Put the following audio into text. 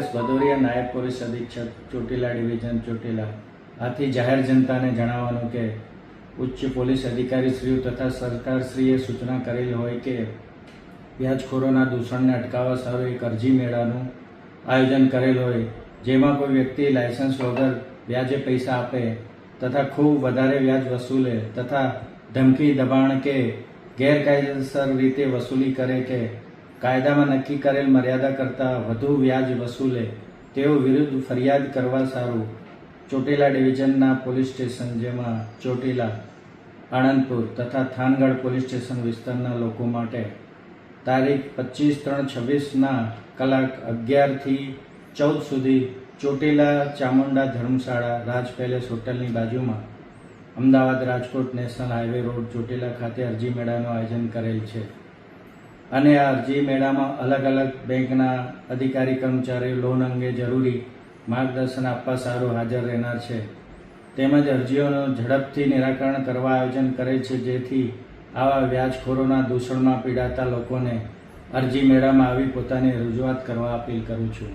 ભદોરિયા નાયબ પોલીસ અધિક્ષક ચોટીલા ડિવિઝન ચોટીલા આથી જાહેર જનતાને જણાવવાનું કે ઉચ્ચ પોલીસ અધિકારીશ્રીઓ તથા સરકારશ્રીએ સૂચના કરેલ હોય કે વ્યાજખોરોના દૂષણને અટકાવવા સારું એક અરજી મેળાનું આયોજન કરેલ હોય, જેમાં કોઈ વ્યક્તિ લાયસન્સ વગર વ્યાજે પૈસા આપે તથા ખૂબ વધારે વ્યાજ વસૂલે તથા ધમકી દબાણ કે ગેરકાયદેસર રીતે વસૂલી કરે કે કાયદામાં નક્કી કરેલ મર્યાદા કરતાં વધુ વ્યાજ વસૂલે તેઓ વિરુદ્ધ ફરિયાદ કરવા સારું ચોટીલા ડિવિઝનના પોલીસ સ્ટેશન જેમાં ચોટીલા, આણંદપુર તથા થાનગઢ પોલીસ સ્ટેશન વિસ્તારના લોકો માટે તારીખ 25/3/26ના કલાક 11 થી 14 સુધી ચોટીલા ચામુંડા ધર્મશાળા રાજ પેલેસ હોટલની બાજુમાં Ahmedabad Rajkot national highway road Chotila ખાતે અરજી મેળાનું આયોજન કરેલ છે અને આ અરજી મેળામાં અલગ અલગ બેંકના અધિકારી કર્મચારીઓ લોન અંગે જરૂરી માર્ગદર્શન આપવા સારું હાજર રહેનાર છે. તેમજ અરજીઓનું ઝડપથી નિરાકરણ કરવા આયોજન કરેલ છે, જેથી આવા વ્યાજખોરોના દૂષણમાં પીડાતા લોકોને અરજી મેળામાં આવી પોતાની રજૂઆત કરવા અપીલ કરું છું.